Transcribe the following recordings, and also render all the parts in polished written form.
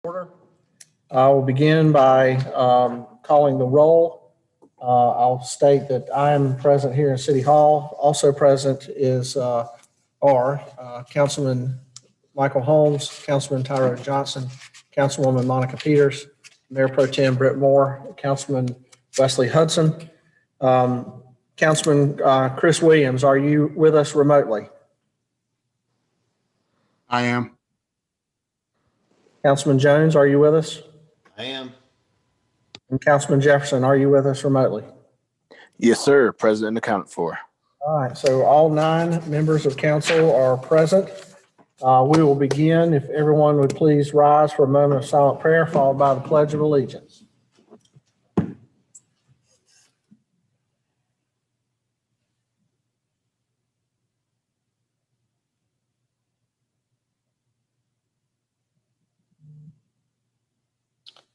Order. I will begin by calling the roll. I'll state that I am present here in City Hall. Also present is Councilman Michael Holmes, Councilman Tyrone Johnson, Councilwoman Monica Peters, Mayor Pro Tem Britt Moore, Councilman Wesley Hudson. Councilman Chris Williams, are you with us remotely? I am. Councilman Jones, are you with us? I am. And Councilman Jefferson, are you with us remotely? Yes, sir. Present and accounted for. All right, so all 9 members of council are present. We will begin, if everyone would please rise for a moment of silent prayer, followed by the Pledge of Allegiance.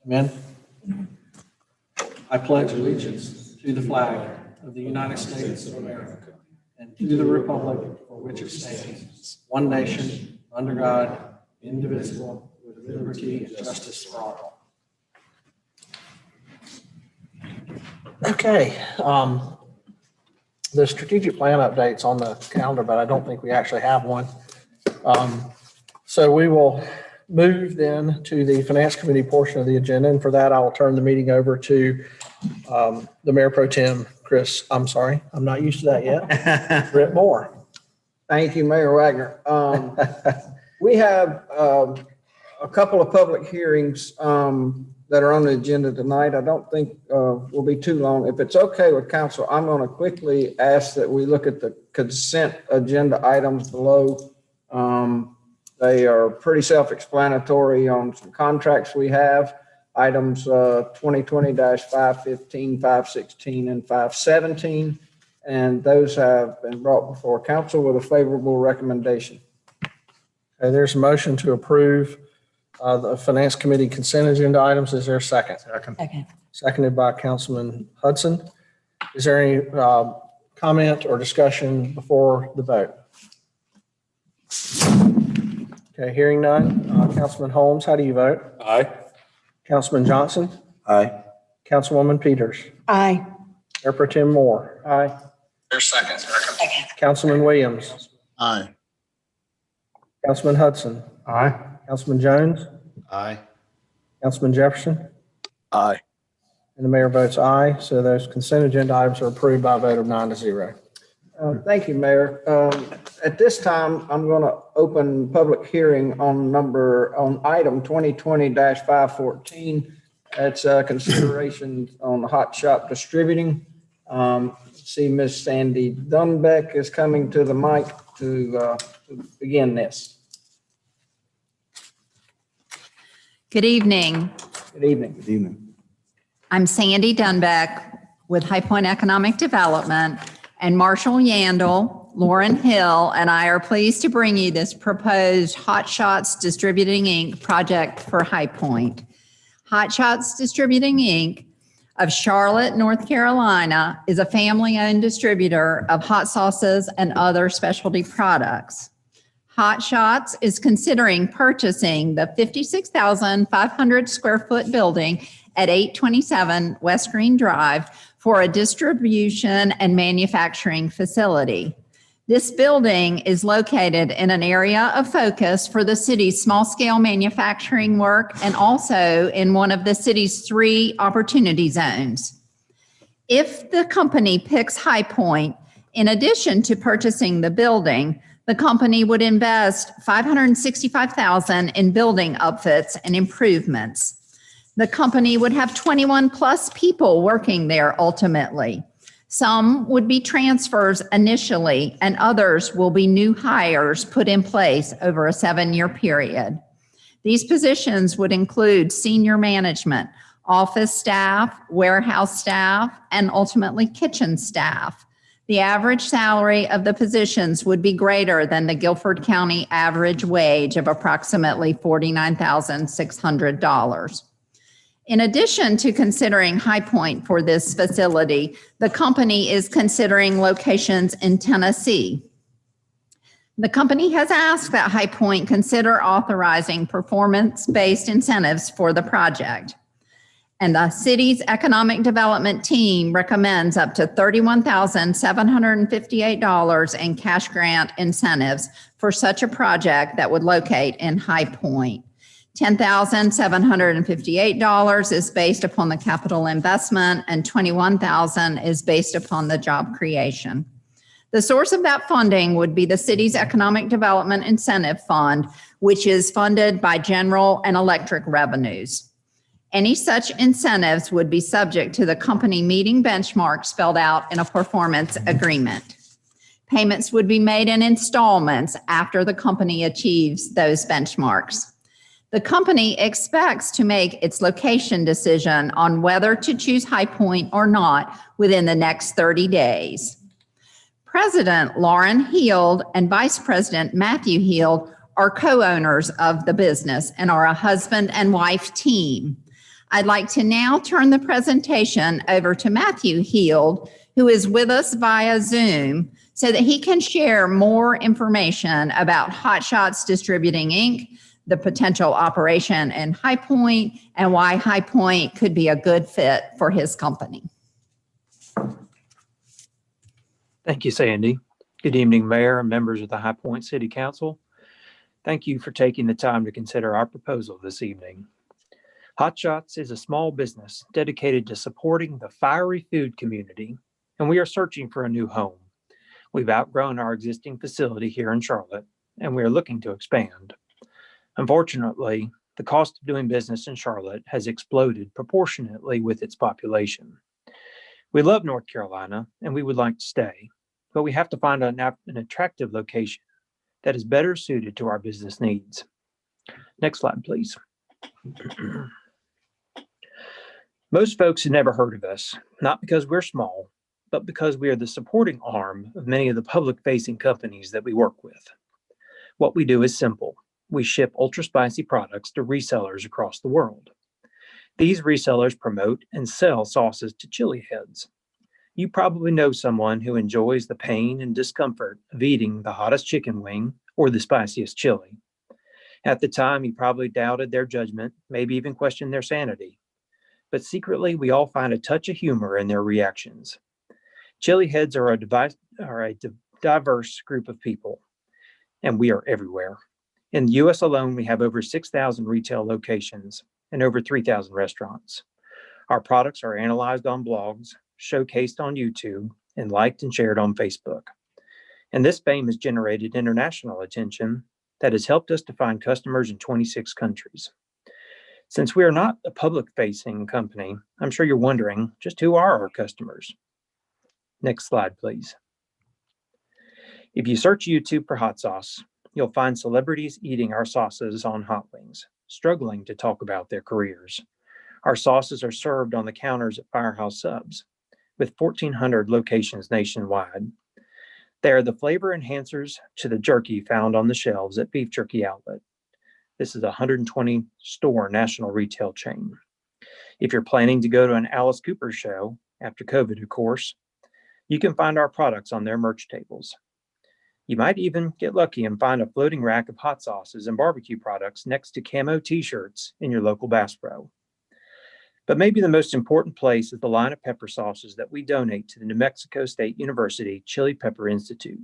Amen. I pledge allegiance to the flag of the United States of America and to the republic for which it stands, one nation, under God, indivisible, with liberty and justice for all. Okay. The strategic plan update's on the calendar, but I don't think we actually have one. So we will move then to the Finance Committee portion of the agenda. And for that, I will turn the meeting over to the Mayor Pro Tem, Chris. I'm sorry, I'm not used to that yet. Britt Moore. Thank you, Mayor Wagner. We have a couple of public hearings that are on the agenda tonight. I don't think will be too long. If it's okay with council, I'm going to quickly ask that we look at the consent agenda items below. They are pretty self-explanatory on some contracts we have. Items 2020-515, 516, and 517. And those have been brought before council with a favorable recommendation. Okay, there's a motion to approve the Finance Committee consent agenda items. Is there a second? Second. seconded by Councilman Hudson. Is there any comment or discussion before the vote? Okay, hearing none. Councilman Holmes, how do you vote? Aye. Councilman Johnson? Aye. Councilwoman Peters? Aye. Mayor Pro Tem Moore? Aye. There's second. Councilman Williams? Aye. Councilman Hudson? Aye. Councilman Jones? Aye. Councilman Jefferson? Aye. And the mayor votes aye. So those consent agenda items are approved by a vote of 9-0. Thank you, Mayor. At this time, I'm going to open public hearing on item 2020-514. That's consideration on the Hot Shot Distributing. See Ms. Sandy Dunbeck is coming to the mic to begin this. Good evening. Good evening. Good evening. I'm Sandy Dunbeck with High Point Economic Development, and Marshall Yandel, Lauren Hill, and I are pleased to bring you this proposed Hot Shots Distributing Inc. project for High Point. Hot Shots Distributing Inc. of Charlotte, North Carolina is a family-owned distributor of hot sauces and other specialty products. Hot Shots is considering purchasing the 56,500 square foot building at 827 West Green Drive for a distribution and manufacturing facility. This building is located in an area of focus for the city's small-scale manufacturing work and also in one of the city's 3 opportunity zones. If the company picks High Point, in addition to purchasing the building, the company would invest $565,000 in building upfits and improvements. The company would have 21 plus people working there ultimately. Some would be transfers initially, and others will be new hires put in place over a 7-year period. These positions would include senior management, office staff, warehouse staff, and ultimately kitchen staff. The average salary of the positions would be greater than the Guilford County average wage of approximately $49,600. In addition to considering High Point for this facility, the company is considering locations in Tennessee. The company has asked that High Point consider authorizing performance-based incentives for the project. And the city's economic development team recommends up to $31,758 in cash grant incentives for such a project that would locate in High Point. $10,758 is based upon the capital investment and $21,000 is based upon the job creation. The source of that funding would be the city's Economic Development Incentive Fund, which is funded by general and electric revenues. Any such incentives would be subject to the company meeting benchmarks spelled out in a performance agreement. Payments would be made in installments after the company achieves those benchmarks. The company expects to make its location decision on whether to choose High Point or not within the next 30 days. President Lauren Heald and Vice President Matthew Heald are co-owners of the business and are a husband and wife team. I'd like to now turn the presentation over to Matthew Heald, who is with us via Zoom, so that he can share more information about Hot Shots Distributing Inc., the potential operation in High Point, and why High Point could be a good fit for his company. Thank you, Sandy. Good evening, Mayor and members of the High Point City Council. Thank you for taking the time to consider our proposal this evening. Hot Shots is a small business dedicated to supporting the fiery food community, and we are searching for a new home. We've outgrown our existing facility here in Charlotte, and we are looking to expand. Unfortunately, the cost of doing business in Charlotte has exploded proportionately with its population. We love North Carolina and we would like to stay, but we have to find an attractive location that is better suited to our business needs. Next slide, please. Most folks have never heard of us, not because we're small, but because we are the supporting arm of many of the public-facing companies that we work with. What we do is simple. We ship ultra-spicy products to resellers across the world. These resellers promote and sell sauces to chili heads. You probably know someone who enjoys the pain and discomfort of eating the hottest chicken wing or the spiciest chili. At the time, you probably doubted their judgment, maybe even questioned their sanity. But secretly, we all find a touch of humor in their reactions. Chili heads are a diverse group of people, and we are everywhere. In the U.S. alone, we have over 6,000 retail locations and over 3,000 restaurants. Our products are analyzed on blogs, showcased on YouTube, and liked and shared on Facebook. And this fame has generated international attention that has helped us to find customers in 26 countries. Since we are not a public-facing company, I'm sure you're wondering, just who are our customers? Next slide, please. If you search YouTube for hot sauce, you'll find celebrities eating our sauces on hot wings, struggling to talk about their careers. Our sauces are served on the counters at Firehouse Subs, with 1,400 locations nationwide. They are the flavor enhancers to the jerky found on the shelves at Beef Jerky Outlet. This is a 120-store national retail chain. If you're planning to go to an Alice Cooper show, after COVID, of course, you can find our products on their merch tables. You might even get lucky and find a floating rack of hot sauces and barbecue products next to camo t-shirts in your local Bass Pro. But maybe the most important place is the line of pepper sauces that we donate to the New Mexico State University Chili Pepper Institute.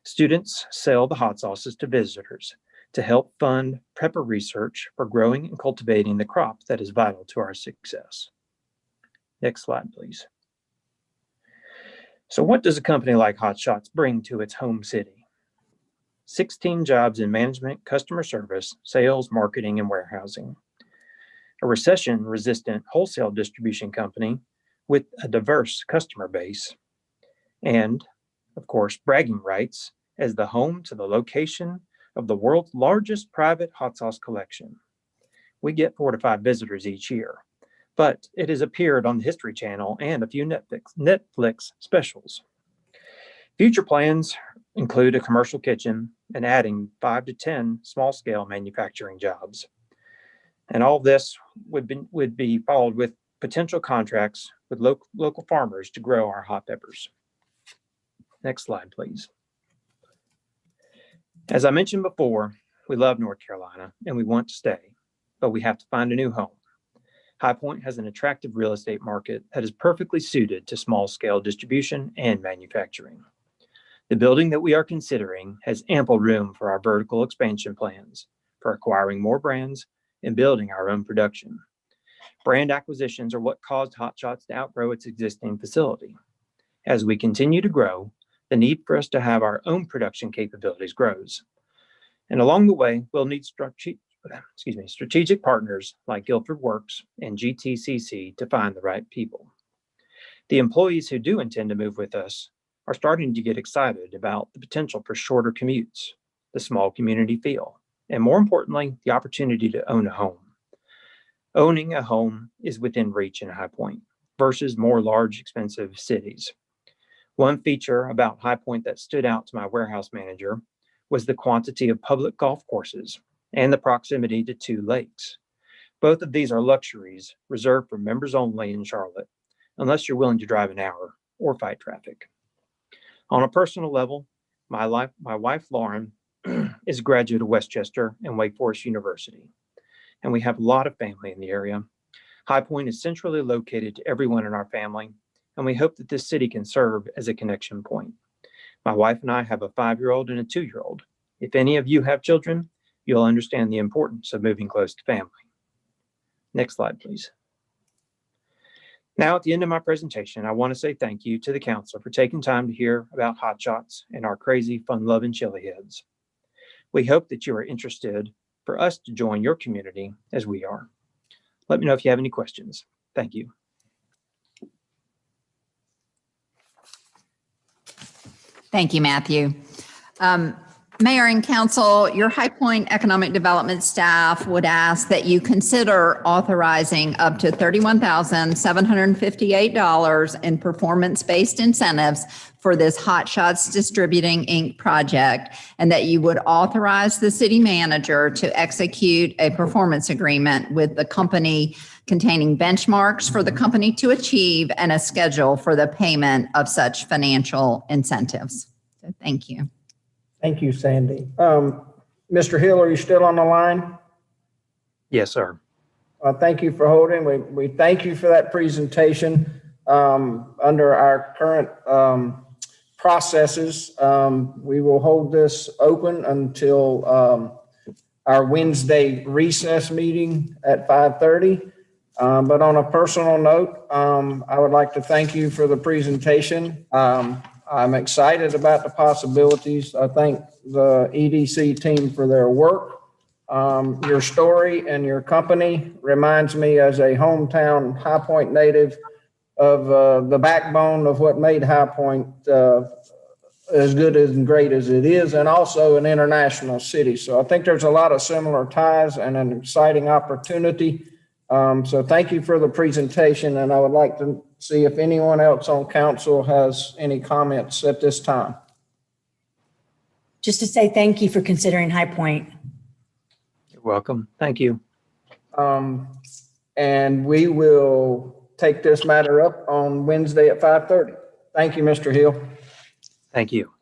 Students sell the hot sauces to visitors to help fund pepper research for growing and cultivating the crop that is vital to our success. Next slide, please. So what does a company like Hot Shots bring to its home city? 16 jobs in management, customer service, sales, marketing, and warehousing. A recession-resistant wholesale distribution company with a diverse customer base. And, of course, bragging rights as the home to the location of the world's largest private hot sauce collection. We get 4 to 5 visitors each year, but it has appeared on the History Channel and a few Netflix specials. Future plans include a commercial kitchen and adding 5 to 10 small-scale manufacturing jobs. And all this would be followed with potential contracts with local farmers to grow our hot peppers. Next slide, please. As I mentioned before, we love North Carolina and we want to stay, but we have to find a new home. High Point has an attractive real estate market that is perfectly suited to small-scale distribution and manufacturing. The building that we are considering has ample room for our vertical expansion plans, for acquiring more brands, and building our own production. Brand acquisitions are what caused Hot Shots to outgrow its existing facility. As we continue to grow, the need for us to have our own production capabilities grows. And along the way, we'll need strategic partners like Guilford Works and GTCC to find the right people. The employees who do intend to move with us are starting to get excited about the potential for shorter commutes, the small community feel, and more importantly, the opportunity to own a home. Owning a home is within reach in High Point versus more large, expensive cities. One feature about High Point that stood out to my warehouse manager was the quantity of public golf courses and the proximity to 2 lakes. Both of these are luxuries reserved for members only in Charlotte, unless you're willing to drive an hour or fight traffic. On a personal level, my wife, Lauren, is a graduate of Westchester and Wake Forest University, and we have a lot of family in the area. High Point is centrally located to everyone in our family, and we hope that this city can serve as a connection point. My wife and I have a 5-year-old and a 2-year-old. If any of you have children, you'll understand the importance of moving close to family. Next slide, please. Now, at the end of my presentation, I want to say thank you to the council for taking time to hear about Hot Shots and our crazy, fun-loving chili heads. We hope that you are interested for us to join your community as we are. Let me know if you have any questions. Thank you. Thank you, Matthew. Mayor and council, your High Point Economic Development staff would ask that you consider authorizing up to $31,758 in performance-based incentives for this Hot Shots Distributing Inc. project, and that you would authorize the city manager to execute a performance agreement with the company containing benchmarks for the company to achieve and a schedule for the payment of such financial incentives. So thank you. Thank you, Sandy. Mr. Hill, are you still on the line? Yes, sir. Thank you for holding. We thank you for that presentation. Under our current processes, we will hold this open until our Wednesday recess meeting at 5:30. But on a personal note, I would like to thank you for the presentation. I'm excited about the possibilities. I thank the EDC team for their work. Your story and your company reminds me as a hometown High Point native of the backbone of what made High Point as good and great as it is, and also an international city. So I think there's a lot of similar ties and an exciting opportunity. So thank you for the presentation, and I would like to see if anyone else on council has any comments at this time. Just to say thank you for considering High Point. You're welcome. Thank you. And we will take this matter up on Wednesday at 5:30. Thank you, Mr. Hill. Thank you.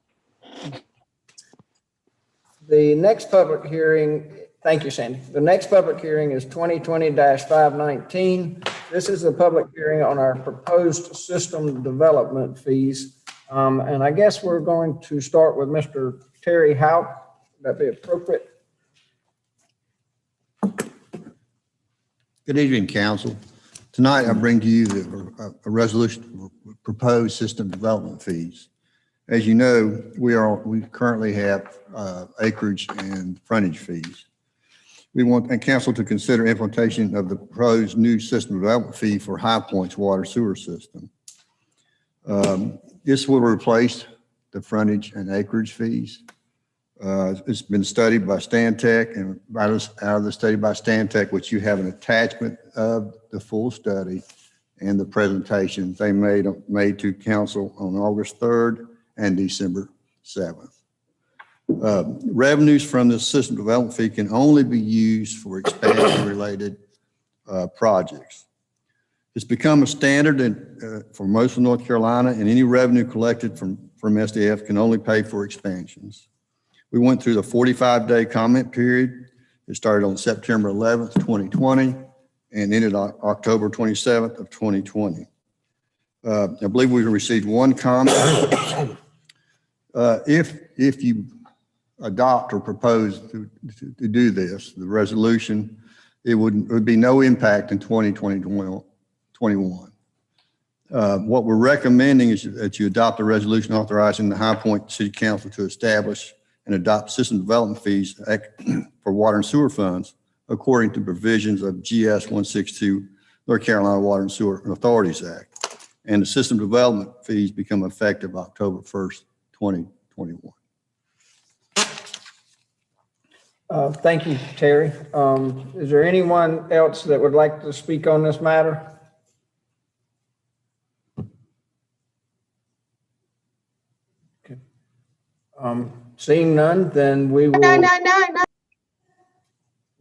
The next public hearing, thank you, Sandy. The next public hearing is 2020-519. This is a public hearing on our proposed system development fees. And I guess we're going to start with Mr. Terry Houck. Would that be appropriate? Good evening, council. Tonight, I bring to you a resolution for proposed system development fees. As you know, we currently have acreage and frontage fees. We want the council to consider implementation of the proposed new system development fee for High Point's water sewer system. This will replace the frontage and acreage fees. It's been studied by Stantec, and out of the study by Stantec, which you have an attachment of the full study and the presentations they made to council on August 3rd and December 7th. Revenues from the system development fee can only be used for expansion-related projects. It's become a standard for most of North Carolina, and any revenue collected from SDF can only pay for expansions. We went through the 45-day comment period. It started on September 11th, 2020, and ended on October 27th of 2020. I believe we received one comment. If you adopt or propose to do this, the resolution, it would be no impact in 2021. What we're recommending is that you adopt a resolution authorizing the High Point City Council to establish and adopt system development fees for water and sewer funds according to provisions of GS 162, North Carolina Water and Sewer Authorities Act. And the system development fees become effective October 1st, 2021. Thank you, Terry. Is there anyone else that would like to speak on this matter? Okay. Seeing none, then we will. No.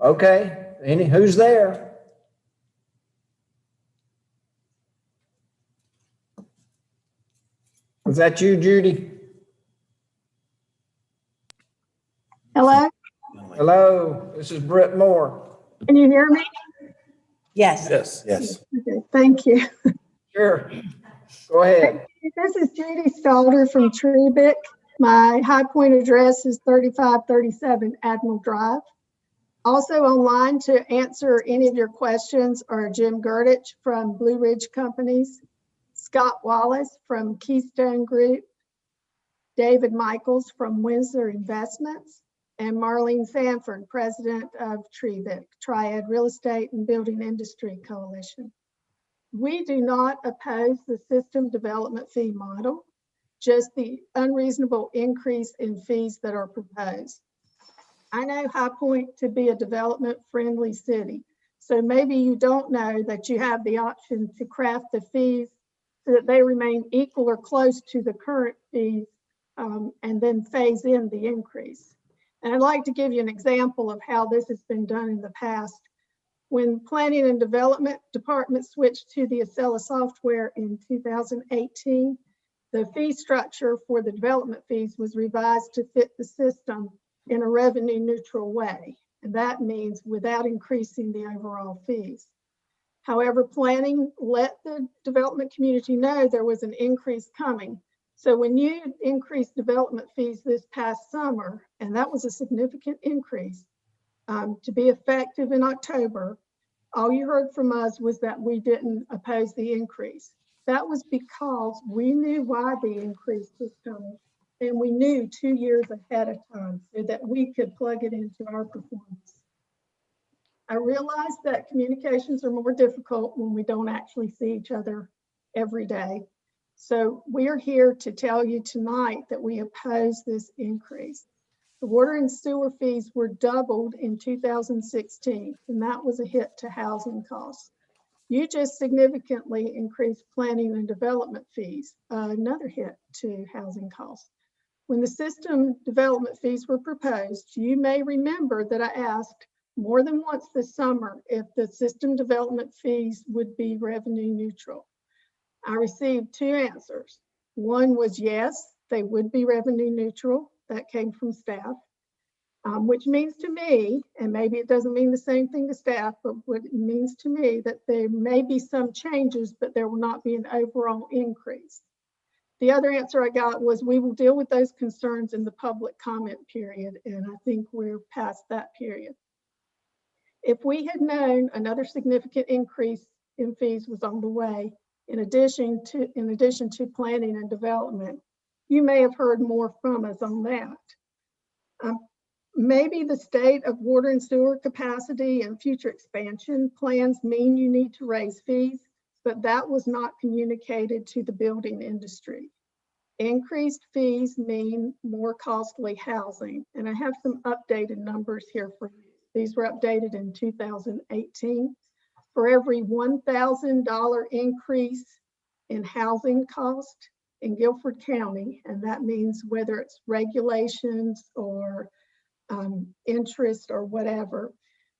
Okay. Who's there? Was that you, Judy? Hello, Hello, this is Britt Moore. can you hear me? Yes. Yes. Okay, thank you. Sure. Go ahead. This is Judy Stalder from Treebick. My High Point address is 3537 Admiral Drive. Also online to answer any of your questions are Jim Gurditch from Blue Ridge Companies, Scott Wallace from Keystone Group, David Michaels from Windsor Investments, and Marlene Sanford, president of Treebick, Triad Real Estate and Building Industry Coalition. We do not oppose the system development fee model, just the unreasonable increase in fees that are proposed. I know High Point to be a development-friendly city, so maybe you don't know that you have the option to craft the fees so that they remain equal or close to the current fees, and then phase in the increase. And I'd like to give you an example of how this has been done in the past. When Planning and Development Department switched to the Acela software in 2018, the fee structure for the development fees was revised to fit the system in a revenue neutral way. And that means without increasing the overall fees. However, planning let the development community know there was an increase coming. So when you increased development fees this past summer, and that was a significant increase to be effective in October, all you heard from us was that we didn't oppose the increase. That was because we knew why the increase was coming, and we knew 2 years ahead of time so that we could plug it into our performance. I realize that communications are more difficult when we don't actually see each other every day. So we are here to tell you tonight that we oppose this increase. The water and sewer fees were doubled in 2016, and that was a hit to housing costs. You just significantly increased planning and development fees, another hit to housing costs. When the system development fees were proposed, you may remember that I asked more than once this summer if the system development fees would be revenue neutral. I received 2 answers. One was yes, they would be revenue neutral. That came from staff, which means to me, and maybe it doesn't mean the same thing to staff, but what it means to me that there may be some changes, but there will not be an overall increase. The other answer I got was we will deal with those concerns in the public comment period, and I think we're past that period. If we had known another significant increase in fees was on the way, in addition to planning and development, you may have heard more from us on that. Maybe the state of water and sewer capacity and future expansion plans mean you need to raise fees, but that was not communicated to the building industry. Increased fees mean more costly housing, and I have some updated numbers here for you. These were updated in 2018. For every $1,000 increase in housing cost in Guilford County, and that means whether it's regulations or interest or whatever,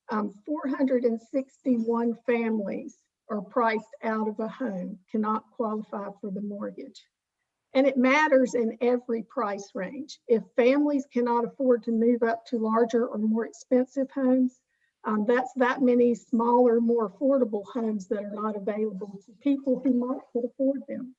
461 families are priced out of a home, cannot qualify for the mortgage. And it matters in every price range. If families cannot afford to move up to larger or more expensive homes, that's that many smaller, more affordable homes that are not available to people who might could afford them.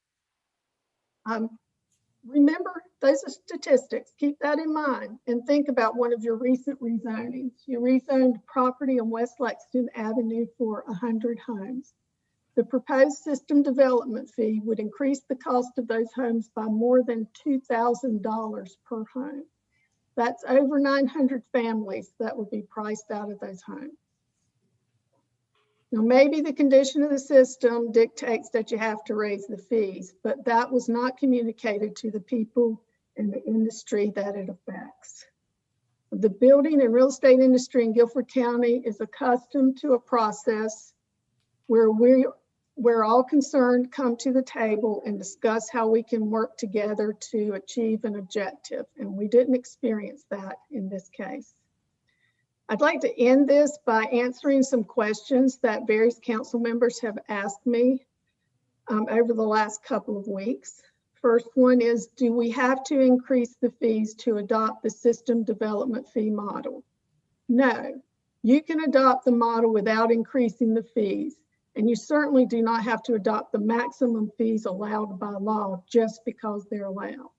Remember, those are statistics. Keep that in mind and think about one of your recent rezonings. You rezoned property on West Lexington Avenue for 100 homes. The proposed system development fee would increase the cost of those homes by more than $2,000 per home. That's over 900 families that would be priced out of those homes. Now, maybe the condition of the system dictates that you have to raise the fees, but that was not communicated to the people in the industry that it affects. The building and real estate industry in Guilford County is accustomed to a process where all concerned come to the table and discuss how we can work together to achieve an objective. And we didn't experience that in this case. I'd like to end this by answering some questions that various council members have asked me over the last couple of weeks. First one is, do we have to increase the fees to adopt the system development fee model? No, you can adopt the model without increasing the fees. And you certainly do not have to adopt the maximum fees allowed by law just because they're allowed.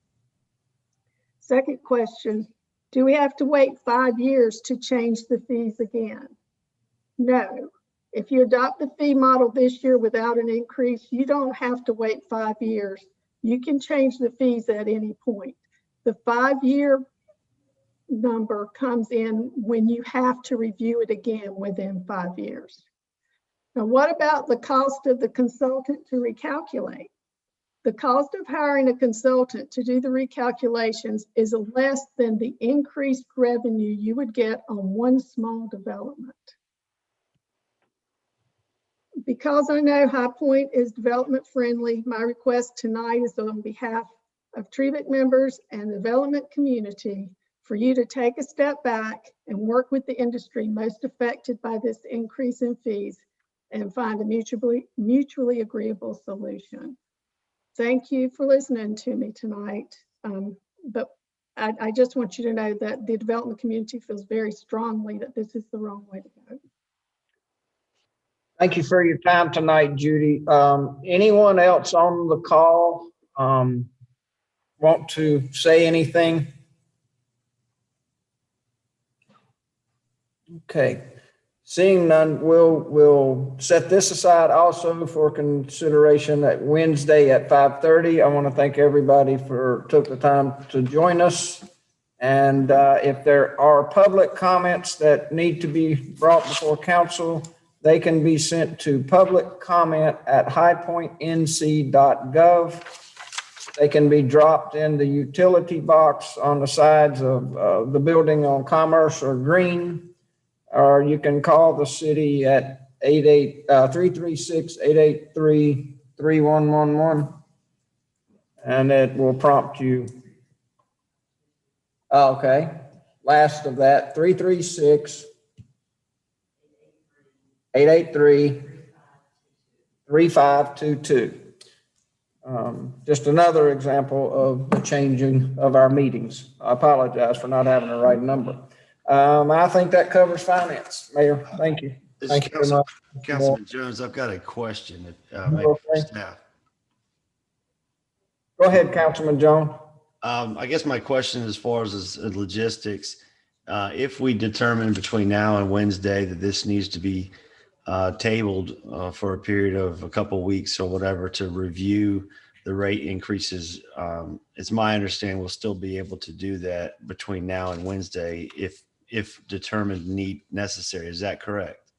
Second question, do we have to wait 5 years to change the fees again? No. If you adopt the fee model this year without an increase, you don't have to wait 5 years. You can change the fees at any point. The 5-year number comes in when you have to review it again within 5 years. Now, what about the cost of the consultant to recalculate? The cost of hiring a consultant to do the recalculations is less than the increased revenue you would get on one small development. Because I know High Point is development friendly, my request tonight is on behalf of Treebeck members and the development community for you to take a step back and work with the industry most affected by this increase in fees and find a mutually agreeable solution. Thank you for listening to me tonight. But I just want you to know that the development community feels very strongly that this is the wrong way to go. Thank you for your time tonight, Judy. Anyone else on the call want to say anything? Okay, seeing none, we'll set this aside also for consideration at Wednesday at 5:30. I want to thank everybody took the time to join us. And if there are public comments that need to be brought before council, they can be sent to publiccomment@highpointnc.gov. They can be dropped in the utility box on the sides of the building on Commerce or Green, or you can call the city at 336-883-3111, and it will prompt you. Okay, last of that, 336-883-3522. Just another example of the changing of our meetings. I apologize for not having the right number. I think that covers finance. Mayor, thank you. Thank you very much. Councilman Jones, I've got a question maybe for staff. Go ahead, Councilman Jones. I guess my question as far as logistics, if we determine between now and Wednesday that this needs to be tabled for a period of a couple of weeks or whatever to review the rate increases, it's my understanding we'll still be able to do that between now and Wednesday if determined necessary. Is that correct?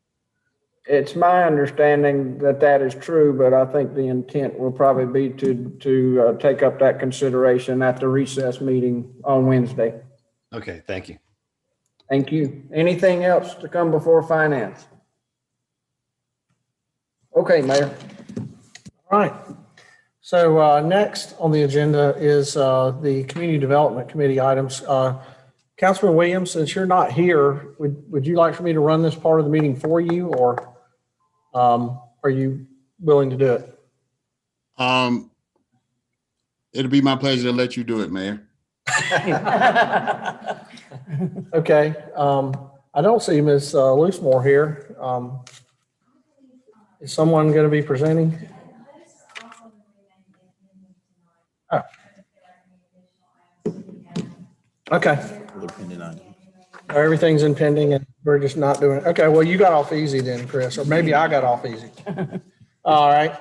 It's my understanding that that is true, but I think the intent will probably be to take up that consideration at the recess meeting on Wednesday. Okay, thank you. Thank you. Anything else to come before finance? Okay, Mayor. All right. So next on the agenda is the Community Development Committee items. Councilman Williams, since you're not here, would you like for me to run this part of the meeting for you, or are you willing to do it? It'll be my pleasure to let you do it, Mayor. Okay. I don't see Ms. Loosemore here. Is someone going to be presenting? Oh. Okay. Everything's in pending and we're just not doing it. Okay, well, you got off easy then, Chris, or maybe I got off easy. All right.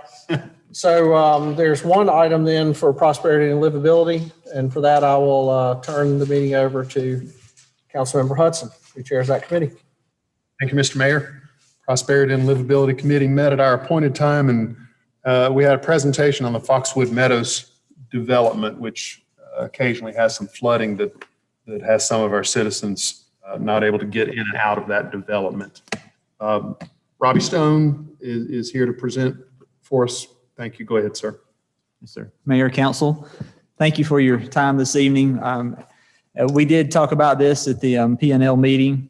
So there's one item then for prosperity and livability. And for that, I will turn the meeting over to Councilmember Hudson, who chairs that committee. Thank you, Mr. Mayor. Prosperity and Livability Committee met at our appointed time, and we had a presentation on the Foxwood Meadows development, which occasionally has some flooding that has some of our citizens not able to get in and out of that development. Robbie Stone is here to present for us. Thank you. Go ahead, sir. Yes, sir. Mayor, Council, thank you for your time this evening. We did talk about this at the P&L meeting.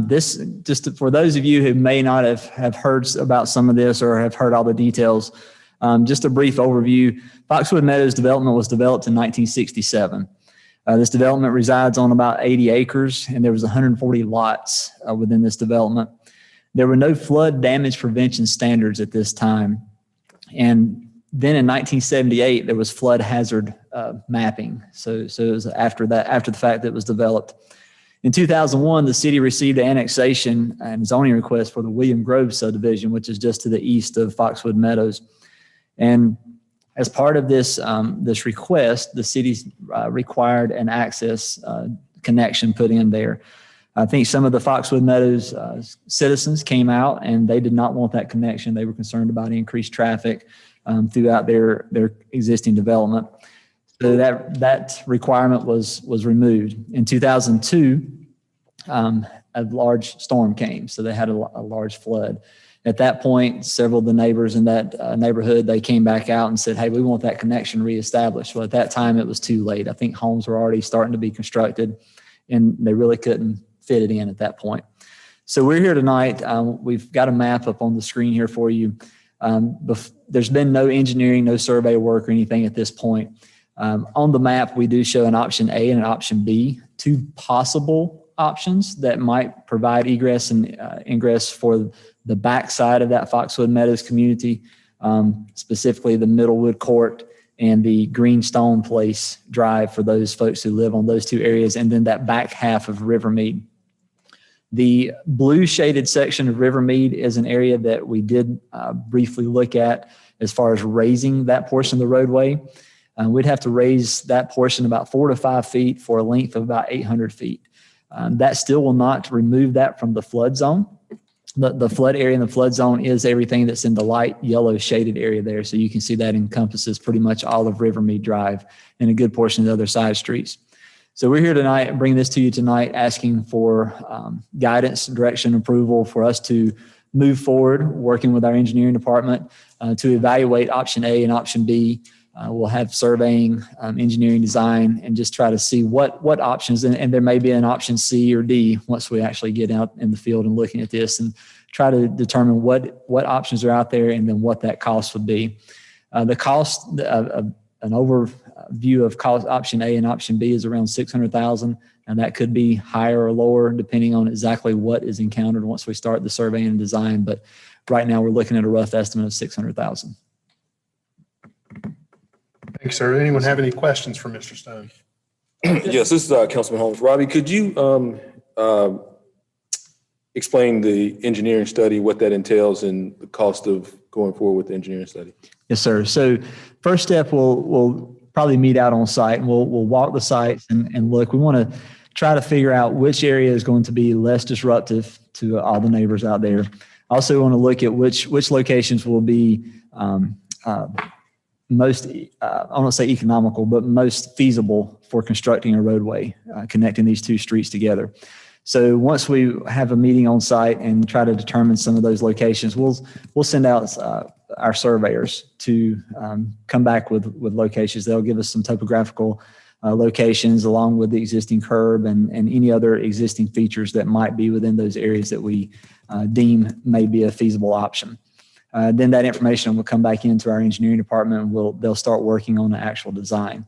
This, just for those of you who may not have heard about some of this or have heard all the details, just a brief overview. Foxwood Meadows development was developed in 1967. This development resides on about 80 acres, and there was 140 lots within this development. There were no flood damage prevention standards at this time. And then in 1978, there was flood hazard mapping. So it was after the fact that it was developed. In 2001, the city received an annexation and zoning request for the William Grove subdivision, which is just to the east of Foxwood Meadows. And as part of this request, the city required an access connection put in there. I think some of the Foxwood Meadows citizens came out and they did not want that connection. They were concerned about increased traffic throughout their existing development. So that requirement was removed. In 2002, a large storm came. So they had a large flood. At that point, several of the neighbors in that neighborhood, they came back out and said, hey, we want that connection reestablished. Well, at that time, it was too late. I think homes were already starting to be constructed, and they really couldn't fit it in at that point. So we're here tonight. We've got a map up on the screen here for you. There's been no engineering, no survey work or anything at this point. On the map, we do show an option A and an option B, two possible options that might provide egress and ingress for the backside of that Foxwood Meadows community, specifically the Middlewood Court and the Greenstone Place Drive for those folks who live on those two areas, and then that back half of Rivermead. The blue shaded section of Rivermead is an area that we did briefly look at as far as raising that portion of the roadway. We'd have to raise that portion about 4 to 5 feet for a length of about 800 feet. That still will not remove that from the flood zone. The flood area in the flood zone is everything that's in the light yellow shaded area there. So you can see that encompasses pretty much all of Rivermead Drive and a good portion of the other side streets. So we're here tonight, bringing this to you tonight, asking for guidance, direction, approval for us to move forward, working with our engineering department to evaluate option A and option B. We'll have surveying, engineering design, and just try to see what options, and there may be an option C or D once we actually get out in the field and looking at this, and try to determine what options are out there and then what that cost would be. The cost, an overview of cost option A and option B is around $600,000, and that could be higher or lower depending on exactly what is encountered once we start the survey and design. But right now we're looking at a rough estimate of $600,000. Thanks, sir. Anyone have any questions for Mr. Stone? Yes, this is Councilman Holmes. Robbie, could you explain the engineering study, what that entails, and the cost of going forward with the engineering study? Yes, sir. So first step, we'll probably meet out on site, and we'll walk the sites and look. We want to try to figure out which area is going to be less disruptive to all the neighbors out there. Also want to look at which locations will be most, I won't say economical, but most feasible for constructing a roadway, connecting these two streets together. So once we have a meeting on site and try to determine some of those locations, we'll send out our surveyors to come back with locations. They'll give us some topographical locations along with the existing curb and any other existing features that might be within those areas that we deem may be a feasible option. Then that information will come back into our engineering department and they'll start working on the actual design.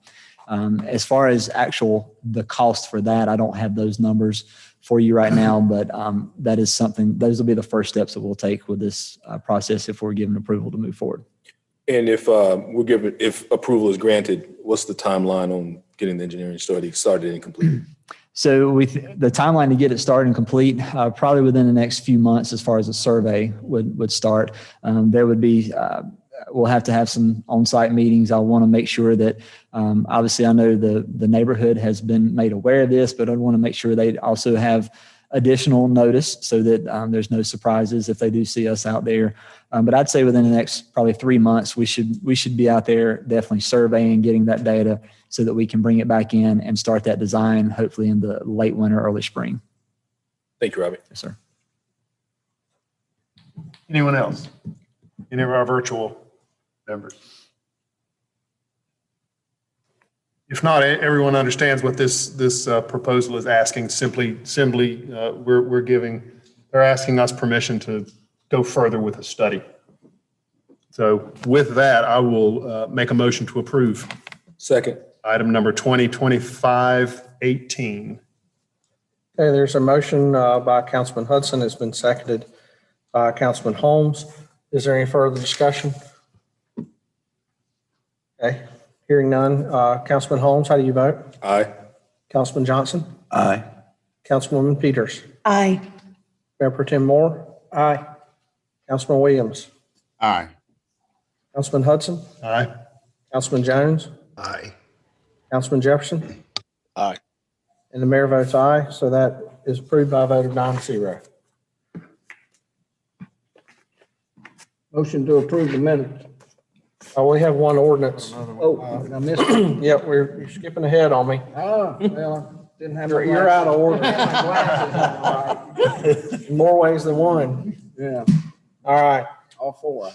As far as the cost for that, I don't have those numbers for you right now, but that is something, those will be the first steps that we'll take with this process if we're given approval to move forward. And if approval is granted, what's the timeline on getting the engineering study started and completed? So the timeline to get it started and complete, probably within the next few months as far as the survey would start. There would be, we'll have to have some on-site meetings. I want to make sure that, obviously I know the neighborhood has been made aware of this, but I want to make sure they also have additional notice so that there's no surprises if they do see us out there. But I'd say within the next probably 3 months, we should be out there definitely surveying, getting that data so that we can bring it back in and start that design, hopefully in the late winter, early spring. Thank you, Robbie. Yes, sir. Anyone else? Any of our virtual members? If not, everyone understands what this proposal is asking. Simply, they're asking us permission to go further with a study. So with that, I will make a motion to approve. Second. Item number 2025-18. Okay, there's a motion by Councilman Hudson. It's been seconded by Councilman Holmes. Is there any further discussion? Okay, hearing none. Councilman Holmes, how do you vote? Aye. Councilman Johnson? Aye. Councilwoman Peters? Aye. Mayor Pro Tem Moore? Aye. Councilman Williams? Aye. Councilman Hudson? Aye. Councilman Jones? Aye. Councilman Jefferson? Aye. And the mayor votes aye, so that is approved by a vote of 9-0. Motion to approve the minute. Oh, we have one ordinance. Oh, I missed it. Yeah, you're skipping ahead on me. Oh, well, Didn't have. You're out of order. order. In more ways than one. Yeah, All right. all four I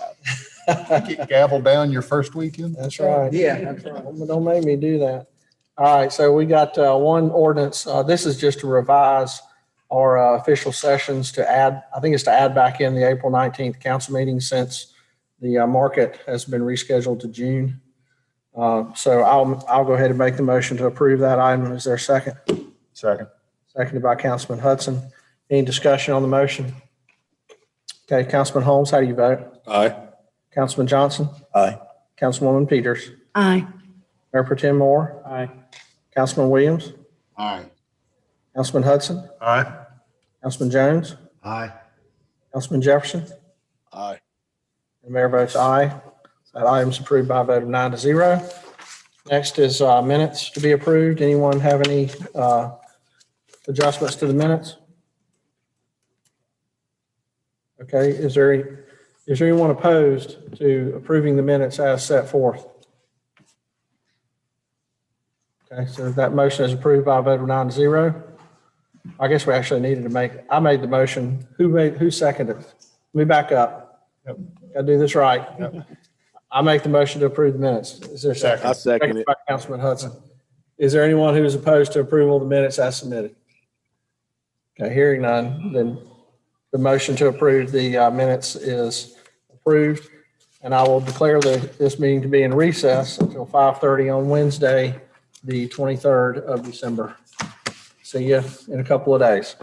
have. Get gavel down your first weekend? That's right. Yeah, that's right. Don't make me do that. All right, so we got one ordinance. This is just to revise our official sessions to add, I think it's to add back in the April 19th council meeting since the market has been rescheduled to June. So I'll go ahead and make the motion to approve that item. Is there a second? Second. Seconded by Councilman Hudson. Any discussion on the motion? Okay, Councilman Holmes, how do you vote? Aye. Councilman Johnson? Aye. Councilwoman Peters? Aye. Mayor Pro Tem Moore? Aye. Councilman Williams? Aye. Councilman Hudson? Aye. Councilman Jones? Aye. Councilman Jefferson? Aye. The mayor votes aye. That item's approved by a vote of 9-0. Next is minutes to be approved. Anyone have any adjustments to the minutes? Okay, is there anyone opposed to approving the minutes as set forth? Okay, so that motion is approved by a vote of 9-0. I guess we actually needed to I made the motion. Who seconded it? Let me back up. Yep. Gotta do this right. I make the motion to approve the minutes. Is there a second? I second it. By Councilman Hudson. Is there anyone who is opposed to approval of the minutes as submitted? Okay, hearing none, then the motion to approve the minutes is approved. And I will declare this meeting to be in recess until 5:30 on Wednesday, the 23rd of December. See you in a couple of days.